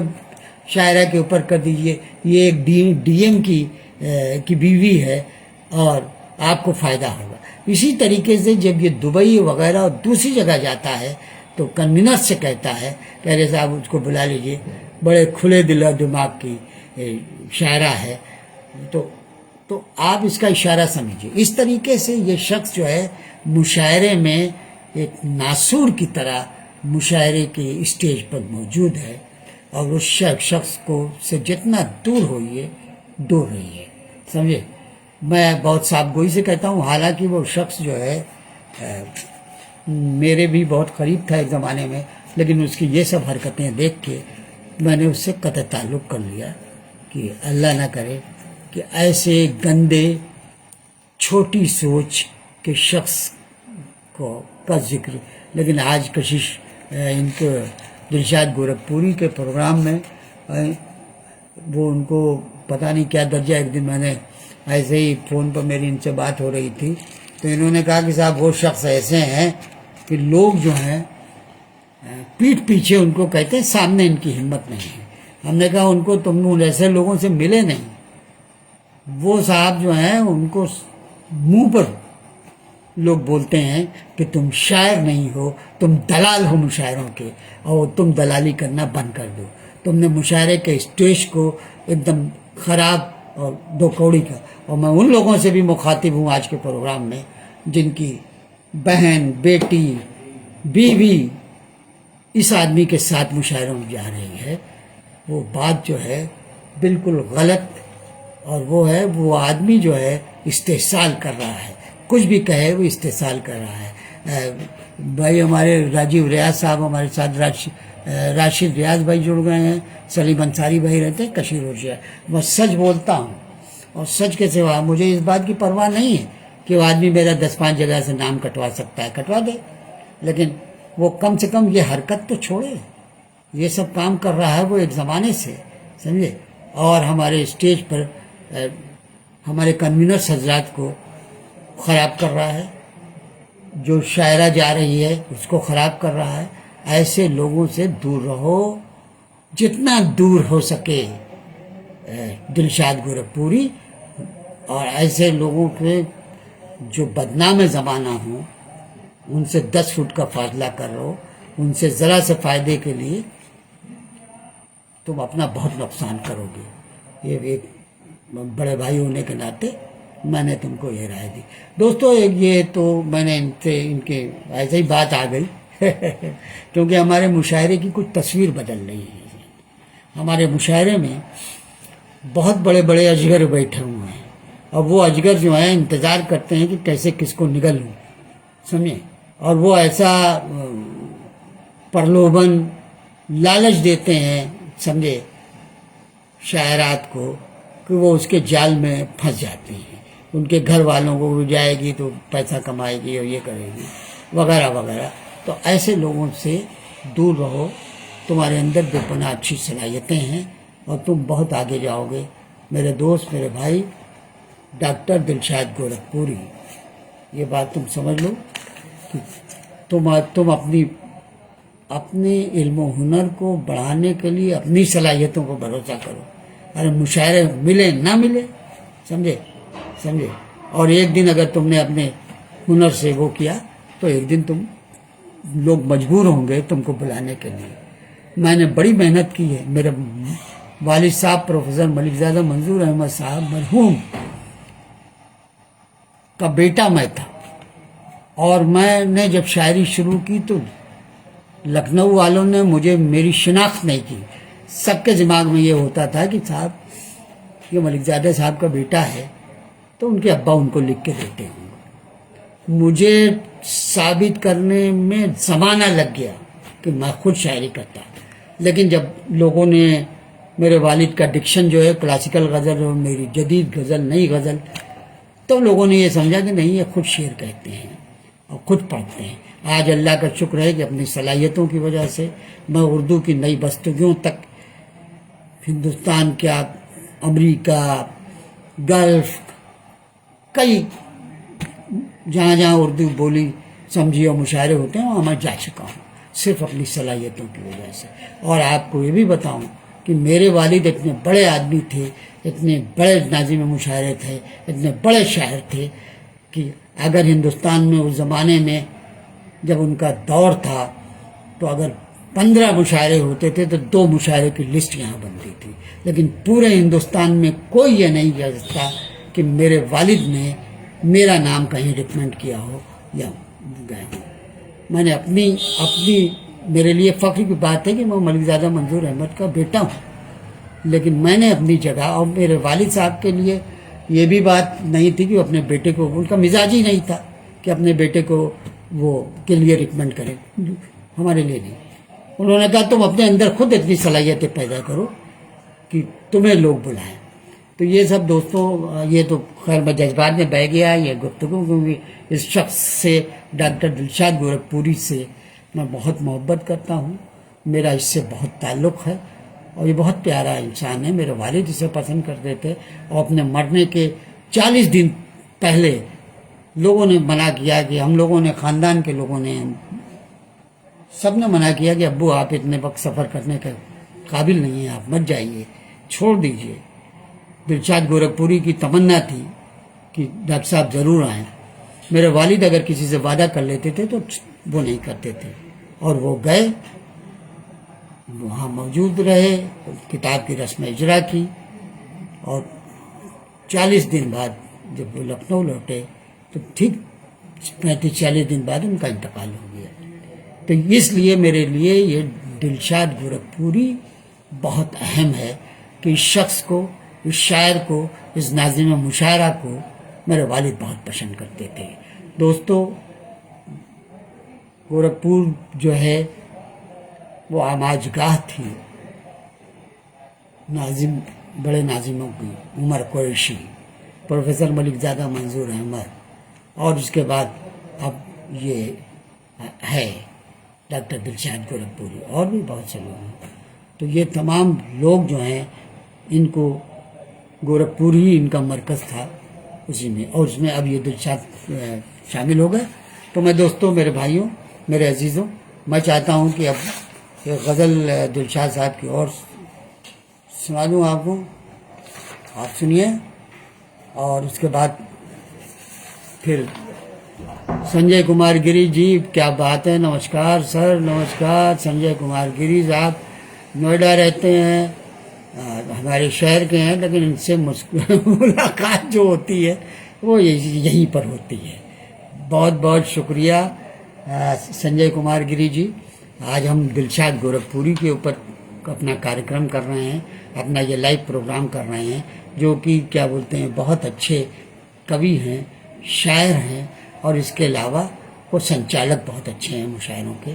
شاعرہ کے اوپر کر دیجئے، یہ ایک ڈی ایم کی بیوی ہے اور آپ کو فائدہ ہوگا. اسی طریقے سے جب یہ دبئی وغیرہ اور دوسری جگہ جاتا ہے تو کنوینر سے کہتا ہے کہ ارے صاحب اس کو بلا لیجئے، بڑے کھلے دل و دماغ کی شاعرہ ہے. تو آپ اس کا اشارہ سمجھیے. اس طریقے سے یہ شخص جو ہے مشاعرے میں ایک ناسور کی طرح مشاعرے کے اسٹیج پر موجود ہے، اور اس شخص کو سے جتنا دور ہوئیے دور رہیے. سمجھے؟ میں بہت صاف گوئی سے کہتا ہوں، حالانکہ وہ شخص جو ہے میرے بھی بہت قریب تھا ایک زمانے میں، لیکن اس کی یہ سب حرکتیں دیکھ کے میں نے اس سے قطع تعلق کر لیا کہ اللہ نہ کرے کہ ایسے گندے چھوٹی سوچ کے شخص کا ذکر. لیکن آج کشش ان کو دلشاد گورکھپوری کے پروگرام میں وہ ان کو پتہ نہیں کیا درجہ. ایک دن میں نے ایسے ہی فون پر میری ان سے بات ہو رہی تھی تو انہوں نے کہا کہ صاحب وہ شخص ایسے ہیں کہ لوگ جو ہیں پیٹھ پیچھے ان کو کہتے ہیں، سامنے ان کی ہمت نہیں ہے. ہم نے کہا ان کو تم ایسے لوگوں سے ملے نہیں. وہ صاحب جو ہیں ان کو منہ پر لوگ بولتے ہیں کہ تم شاعر نہیں ہو، تم دلال ہو مشاعروں کے، اور تم دلالی کرنا بند کر دو. تم نے مشاعرے کے اسٹیج کو ایک دم خراب اور دو کوڑی کا. اور میں ان لوگوں سے بھی مخاطب ہوں آج کے پروگرام میں جن کی بہن، بیٹی، بیوی اس آدمی کے ساتھ مشاعروں میں جا رہی ہے. وہ بات جو ہے بالکل غلط، اور وہ ہے وہ آدمی جو ہے استحصال کر رہا ہے. کچھ بھی کہے وہ استحصال کر رہا ہے. بھائی ہمارے راجیو ریاض صاحب ہمارے ساتھ، راشد ریاض بھائی جڑ گئے ہیں، سلیم انصاری بھائی رہتے ہیں کشیر روشیا. میں سچ بولتا ہوں، اور سچ کے سوا مجھے اس بات کی پرواہ نہیں ہے کہ وہ آدمی میرا 10-5 جگہ سے نام کٹوا سکتا ہے، کٹوا دے، لیکن وہ کم سے کم یہ حرکت تو چھوڑے. یہ سب کام کر رہا ہے وہ ایک زمانے سے، سمجھے؟ اور ہمارے اسٹیج پر ہمارے کنوینر حضرات کو خراب کر رہا ہے، جو شاعرہ جا رہی ہے اس کو خراب کر رہا ہے. ایسے لوگوں سے دور رہو جتنا دور ہو سکے. دلشاد گورکھپوری اور ایسے لوگوں کے جو بدنام زمانہ ہوں ان سے 10 فٹ کا فاصلہ کر رہو. ان سے ذرا سے فائدے کے لیے تم اپنا بہت نقصان کرو گے. یہ ایک بڑے بھائی ہونے کے ناطے میں نے تم کو یہ رائے دی. دوستو یہ تو میں نے ان کے ایسے ہی بات آ گئی کیونکہ ہمارے مشاعرے کی کچھ تصویر بدل رہی ہے. ہمارے مشاعرے میں بہت بڑے بڑے اجگر بیٹھے ہوئے ہیں، اور وہ اجگر جو ہیں انتظار کرتے ہیں کہ کیسے کس کو نگل لوں، سمجھے؟ اور وہ ایسا پرلوبن لالچ دیتے ہیں، سمجھے، شاعرات کو کہ وہ اس کے جال میں پھنس جاتی ہیں. ان کے گھر والوں کو جائے گی تو پیسہ کمائے گی اور یہ کرے گی وغیرہ وغیرہ. تو ایسے لوگوں سے دور رہو. تمہارے اندر بے پناہ اچھی صلاحیتیں ہیں اور تم بہت آگے جاؤ گے. میرے دوست، میرے بھائی ڈاکٹر دلشاد گورکھپوری، یہ بات تم سمجھ لو کہ تم اپنے علم و ہنر کو بڑھانے کے لیے اپنی صلاحیتوں کو بھروسہ کرو. ارے مشاعرے ملے نہ ملے، سمجھے. اور ایک دن اگر تم نے اپنے ہنر سے وہ کیا تو ایک دن لوگ مجبور ہوں گے تم کو بلانے کے لیے. میں نے بڑی محنت کی ہے. میرے والد صاحب پروفیسر ملک زادہ منظور احمد صاحب مرحوم، کا بیٹا میں تھا، اور میں نے جب شاعری شروع کی تو لکھنؤ والوں نے مجھے میری شناخت نہیں کی. سب کے دماغ میں یہ ہوتا تھا کہ صاحب یہ ملک زادہ صاحب کا بیٹا ہے تو ان کے ابا ان کو لکھ کے دیتے ہوں. مجھے ثابت کرنے میں زمانہ لگ گیا کہ میں خود شاعری کرتا، لیکن جب لوگوں نے میرے والد کا ڈکشن جو ہے کلاسیکل غزل اور میری جدید غزل، نئی غزل، تو لوگوں نے یہ سمجھا کہ نہیں، یہ خود شعر کہتے ہیں اور خود پڑھتے ہیں. آج اللہ کا شکر ہے کہ اپنی صلاحیتوں کی وجہ سے میں اردو کی نئی بستگیوں تک، ہندوستان کیا، امریکہ، گلف، کئی جہاں جہاں اردو بولی سمجھی اور مشاعرے ہوتے ہیں وہاں میں جا چکا ہوں، صرف اپنی صلاحیتوں کی وجہ سے. اور آپ کو یہ بھی بتاؤں کہ میرے والد اتنے بڑے آدمی تھے، اتنے بڑے ناظم مشاعرے تھے، اتنے بڑے شاعر تھے کہ اگر ہندوستان میں اس زمانے میں جب ان کا دور تھا تو اگر 15 مشاعرے ہوتے تھے تو 2 مشاعرے کی لسٹ یہاں بنتی تھی. لیکن پورے ہندوستان میں کوئی یہ نہیں کہہ سکتا کہ میرے والد نے میرا نام کہیں ریکمینڈ کیا ہو یا گئے ہو. میں نے اپنی میرے لیے فخر کی بات ہے کہ میں ملک زادہ منظور احمد کا بیٹا ہوں، لیکن میں نے اپنی جگہ، اور میرے والد صاحب کے لیے یہ بھی بات نہیں تھی کہ وہ اپنے بیٹے کو، ان کا مزاج ہی نہیں تھا کہ اپنے بیٹے کو وہ کے لیے ریکمینڈ کرے، ہمارے لیے نہیں. انہوں نے کہا تم اپنے اندر خود اتنی صلاحیتیں پیدا کرو کہ تمہیں لوگ بلائیں. تو یہ سب دوستوں، یہ تو خیر میں جذبات میں بہہ گیا یہ گفتگو، کیونکہ اس شخص سے، ڈاکٹر دلشاد گورکھپوری سے میں بہت محبت کرتا ہوں، میرا اس سے بہت تعلق ہے، اور یہ بہت پیارا انسان ہے. میرے والد اسے پسند کرتے تھے، اور اپنے مرنے کے 40 دن پہلے لوگوں نے منع کیا کہ ہم لوگوں نے، خاندان کے لوگوں نے، سب نے منع کیا کہ ابو آپ اتنے وقت سفر کرنے کے قابل نہیں ہیں، آپ مت جائیے، چھوڑ دیجئے. دلشاد گورکھپوری کی تمنا تھی کہ ڈاکٹر صاحب ضرور آئیں. میرے والد اگر کسی سے وعدہ کر لیتے تھے تو وہ نہیں کرتے تھے، اور وہ گئے، وہاں موجود رہے، کتاب کی رسم اجرا کی، اور 40 دن بعد جب وہ لکھنؤ لوٹے تو ٹھیک 35-40 دن بعد ان کا انتقال ہو گیا. تو اس لیے میرے لیے یہ دلشاد گورکھپوری بہت اہم ہے کہ اس شخص کو، اس شاعر کو، اس ناظم مشاعرہ کو میرے والد بہت پسند کرتے تھے. دوستو، گورکھپور جو ہے وہ آماج گاہ تھی ناظم، بڑے ناظموں کی، عمر قریشی، پروفیسر ملک زادہ منظور احمد، اور اس کے بعد اب یہ ہے ڈاکٹر دلشاد گورکھپوری، اور بھی بہت سے لوگ ہیں. تو یہ تمام لوگ جو ہیں ان کو گورکھپور ہی ان کا مرکز تھا اسی میں، اور اس میں اب یہ دلشاد شامل ہو گئے. تو میں دوستوں، میرے بھائیوں، میرے عزیزوں، میں چاہتا ہوں کہ اب ایک غزل دلشاد صاحب کی اور سنا دوں آپ کو، آپ سنیے، اور اس کے بعد پھر سنجے کمار گری جی، کیا بات ہے، نمسکار سر، نمسکار. سنجے کمار گری صاحب نوئیڈا رہتے ہیں، ہمارے شہر کے ہیں، لیکن ان سے ملاقات جو ہوتی ہے وہ یہیں پر ہوتی ہے. بہت بہت شکریہ سنجے کمار گری جی. آج ہم دلشاد گورکھپوری کے اوپر اپنا کاریہ کر رہے ہیں، اپنا یہ لائیو پروگرام کر رہے ہیں، جو کہ کیا بولتے ہیں، بہت اچھے کوی ہیں، شاعر ہیں، اور اس کے علاوہ وہ سنچالک بہت اچھے ہیں مشاعروں کے.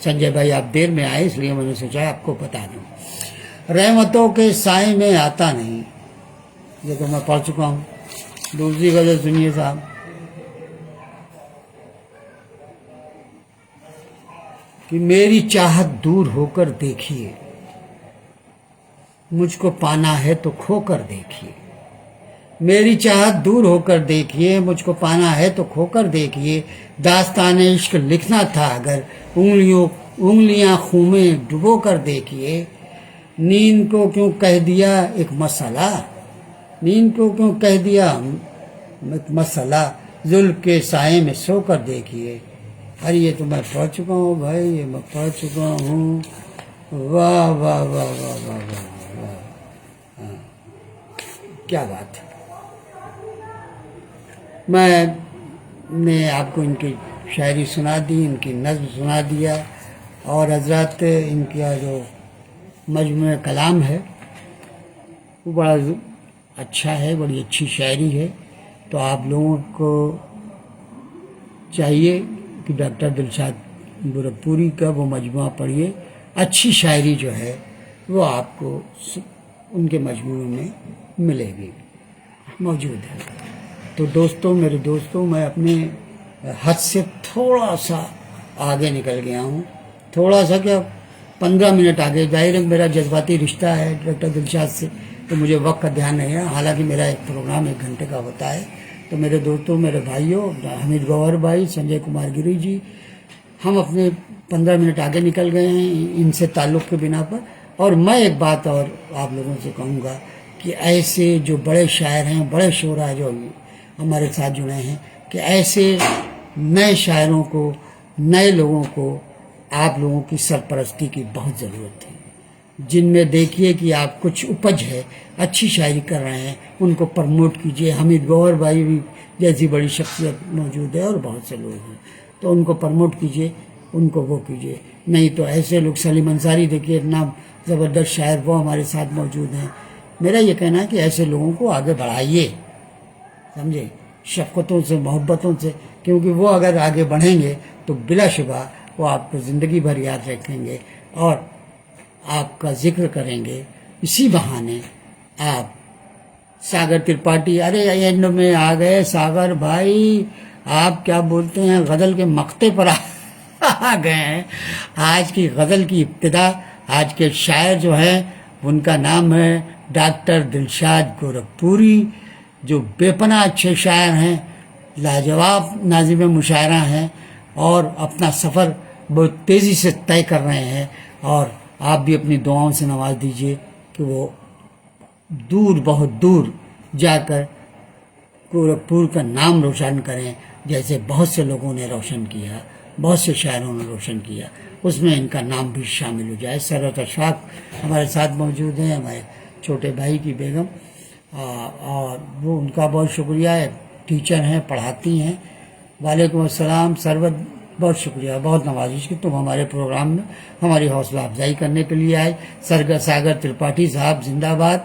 سنجے بھائی آپ دیر میں آئے، اس لیے میں نے سوچا آپ کو بتا دوں. رحمتوں کے سائے میں آتا نہیں، یہ تو میں پڑھ چکا ہوں. دوسری غزل سنیے صاحب. کہ میری چاہت دور ہو کر دیکھیے، مجھ کو پانا ہے تو کھو کر دیکھیے. میری چاہت دور ہو کر دیکھیے، مجھ کو پانا ہے تو کھو کر دیکھیے. داستان عشق لکھنا تھا اگر انگلیاں خوں میں ڈبو کر دیکھیے. نیند کو کیوں کہہ دیا ایک مسئلہ، نیند کو کیوں کہہ دیا ایک مسئلہ، زلف کے سائے میں سو کر دیکھیے. ارے یہ تو میں پڑھ چکا ہوں بھائی، یہ میں پڑھ چکا ہوں. واہ واہ واہ واہ واہ واہ واہ، کیا بات ہے. میں نے آپ کو ان کی شاعری سنا دی، ان کی نظم سنا دیا، اور حضرات ان کا جو مجموعہ کلام ہے وہ بڑا اچھا ہے، بڑی اچھی شاعری ہے۔ تو آپ لوگوں کو چاہیے کہ ڈاکٹر دلشاد گورکھپوری کا وہ مجموعہ پڑھیے، اچھی شاعری جو ہے وہ آپ کو ان کے مجموعے میں ملے گی، موجود ہے۔ تو دوستوں، میرے دوستوں، میں اپنے حد سے تھوڑا سا آگے نکل گیا ہوں، تھوڑا سا کیا 15 منٹ آگے۔ ظاہر ہے میرا جذباتی رشتہ ہے ڈاکٹر دلشاد سے، تو مجھے وقت کا دھیان نہیں ہے، حالانکہ میرا ایک پروگرام 1 گھنٹے کا ہوتا ہے۔ تو میرے دوستوں، میرے بھائیوں، حمید گوہر بھائی، سنجے کمار گری جی، ہم اپنے 15 منٹ آگے نکل گئے ہیں ان سے تعلق کے بنا پر۔ اور میں ایک بات اور آپ لوگوں سے کہوں گا کہ ایسے جو بڑے شاعر ہیں، بڑے شعراء جو ہمارے ساتھ جڑے ہیں، کہ ایسے نئے شاعروں کو، نئے لوگوں کو آپ لوگوں کی سرپرستی کی بہت ضرورت ہے، جن میں دیکھیے کہ آپ کچھ اپج ہے، اچھی شاعری کر رہے ہیں، ان کو پرموٹ کیجئے۔ حمید گوہر بھائی بھی جیسی بڑی شخصیت موجود ہے، اور بہت سے لوگ ہیں، تو ان کو پرموٹ کیجئے، ان کو وہ کیجئے۔ نہیں تو ایسے لوگ، سلیم انصاری دیکھیے اتنا زبردست شاعر، وہ ہمارے ساتھ موجود ہیں۔ میرا یہ کہنا ہے کہ ایسے لوگوں کو آگے بڑھائیے، سمجھے، شفقتوں سے، محبتوں سے، کیونکہ وہ اگر آگے بڑھیں گے تو بلا شبہ وہ آپ کو زندگی بھر یاد رکھیں گے اور آپ کا ذکر کریں گے۔ اسی بہانے آپ ساگر ترپاٹھی، ارے اینڈ میں آ گئے ساگر بھائی، آپ کیا بولتے ہیں، غزل کے مقطع پر آ گئے ہیں۔ آج کی غزل کی ابتدا، آج کے شاعر جو ہیں ان کا نام ہے ڈاکٹر دلشاد گورکھپوری، جو بے پناہ اچھے شاعر ہیں، لاجواب ناظم مشاعرہ ہیں، اور اپنا سفر بہت تیزی سے طے کر رہے ہیں۔ اور آپ بھی اپنی دعاؤں سے نواز دیجئے کہ وہ دور، بہت دور جا کر گورکھپور کا نام روشن کریں، جیسے بہت سے لوگوں نے روشن کیا، بہت سے شاعروں نے روشن کیا، اس میں ان کا نام بھی شامل ہو جائے۔ سرورت اشفاق ہمارے ساتھ موجود ہیں، ہمارے چھوٹے بھائی کی بیگم، اور وہ ان کا بہت شکریہ ہے، ٹیچر ہیں، پڑھاتی ہیں۔ وعلیکم السلام سرورت، بہت شکریہ، بہت نوازش کہ تم ہمارے پروگرام میں ہماری حوصلہ افزائی کرنے کے لیے آئے۔ ساگر ترپاٹھی صاحب زندہ باد،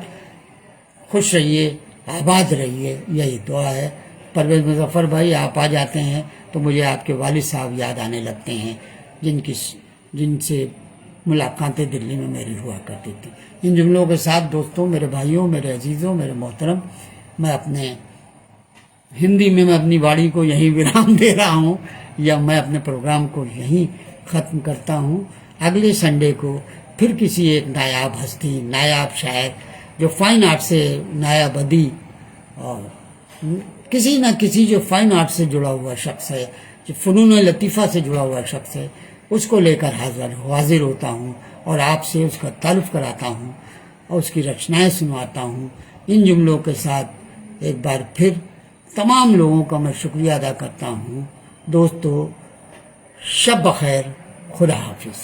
خوش رہیے، آباد رہیے، یہی دعا ہے۔ پرویز مظفر بھائی، آپ آ جاتے ہیں تو مجھے آپ کے والد صاحب یاد آنے لگتے ہیں، جن سے ملاقاتیں دلی میں میری ہوا کرتی تھی۔ ان جملوں کے ساتھ دوستوں، میرے بھائیوں، میرے عزیزوں، میرے محترم، میں اپنے ہندی میں اپنی واڑی کو یہیں ورام دے رہا ہوں، یا میں اپنے پروگرام کو یہیں ختم کرتا ہوں۔ اگلے سنڈے کو پھر کسی ایک نایاب ہستی، نایاب شاعر، جو فائن آرٹ سے، نایاب ادیب، اور کسی نہ کسی جو فائن آرٹ سے جڑا ہوا شخص ہے، جو فنون لطیفہ سے جڑا ہوا شخص ہے، اس کو لے کر حاضر ہوتا ہوں، اور آپ سے اس کا تعارف کراتا ہوں، اور اس کی رچنائیں سنواتا ہوں۔ ان جملوں کے ساتھ ایک بار پھر تمام لوگوں کا میں شکریہ ادا کرتا ہوں۔ دوستو، شب بخیر، خدا حافظ۔